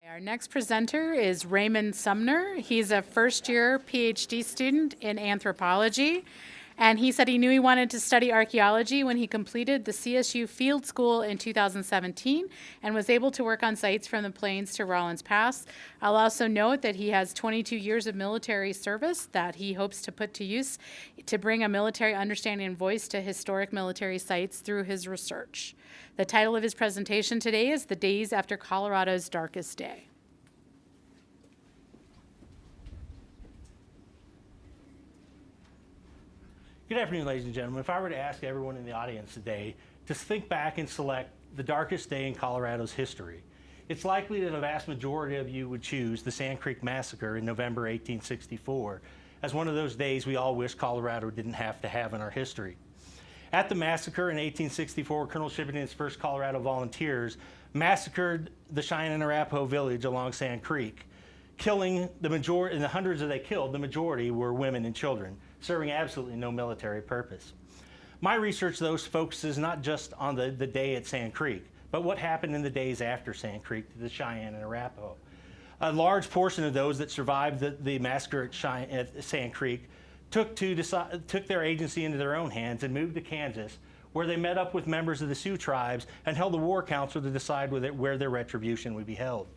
Our next presenter is Raymond Sumner. He's a first-year PhD student in anthropology, and he said he knew he wanted to study archaeology when he completed the CSU Field School in 2017 and was able to work on sites from the Plains to Rawlins Pass. I'll also note that he has 22 years of military service that he hopes to put to use to bring a military understanding and voice to historic military sites through his research. The title of his presentation today is The Days After Colorado's Darkest Day. Good afternoon, ladies and gentlemen. If I were to ask everyone in the audience today to think back and select the darkest day in Colorado's history, it's likely that a vast majority of you would choose the Sand Creek Massacre in November 1864 as one of those days we all wish Colorado didn't have to have in our history. At the massacre in 1864, Colonel Shippen and his 1st Colorado Volunteers massacred the Cheyenne and Arapaho village along Sand Creek, killing the majority, in the hundreds that they killed, the majority were women and children, serving absolutely no military purpose. My research, though, focuses not just on the day at Sand Creek, but what happened in the days after Sand Creek to the Cheyenne and Arapaho. A large portion of those that survived the massacre at Sand Creek took their agency into their own hands and moved to Kansas, where they met up with members of the Sioux tribes and held a war council to decide where their retribution would be held.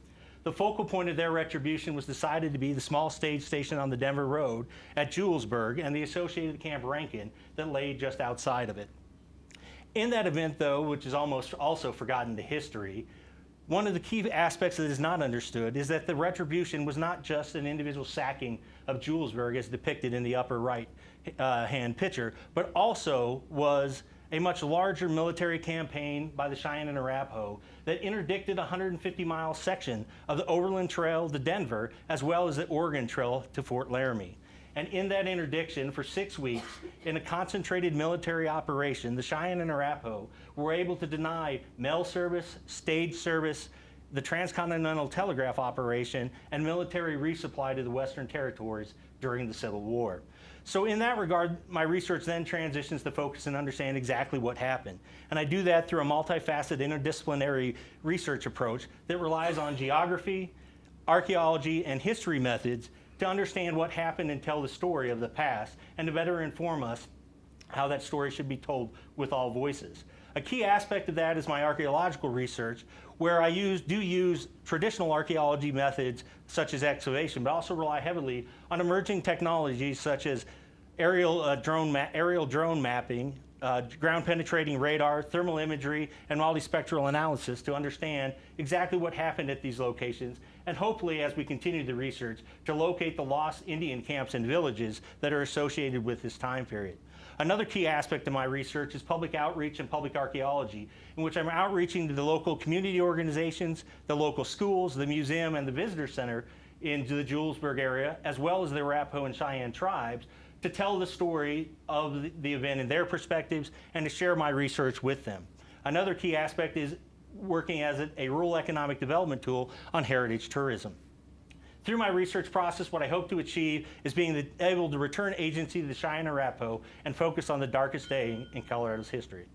The focal point of their retribution was decided to be the small stage station on the Denver Road at Julesburg and the associated Camp Rankin that lay just outside of it. In that event, though, which is almost also forgotten to history, one of the key aspects that is not understood is that the retribution was not just an individual sacking of Julesburg as depicted in the upper right hand picture, but also was a much larger military campaign by the Cheyenne and Arapaho that interdicted a 150-mile section of the Overland Trail to Denver, as well as the Oregon Trail to Fort Laramie. And in that interdiction, for 6 weeks, in a concentrated military operation, the Cheyenne and Arapaho were able to deny mail service, stage service, the transcontinental telegraph operation, and military resupply to the Western Territories during the Civil War. So in that regard, my research then transitions to focus and understand exactly what happened. And I do that through a multifaceted interdisciplinary research approach that relies on geography, archaeology, and history methods to understand what happened and tell the story of the past, and to better inform us how that story should be told with all voices. A key aspect of that is my archaeological research, where I do use traditional archaeology methods such as excavation, but also rely heavily on emerging technologies such as aerial drone mapping, ground penetrating radar, thermal imagery, and multispectral analysis to understand exactly what happened at these locations, and hopefully, as we continue the research, to locate the lost Indian camps and villages that are associated with this time period. Another key aspect of my research is public outreach and public archaeology, in which I'm outreaching to the local community organizations, the local schools, the museum, and the visitor center in the Julesburg area, as well as the Arapaho and Cheyenne tribes, to tell the story of the event in their perspectives and to share my research with them. Another key aspect is working as a rural economic development tool on heritage tourism. Through my research process, what I hope to achieve is being able to return agency to the Cheyenne and Arapaho and focus on the darkest day in Colorado's history.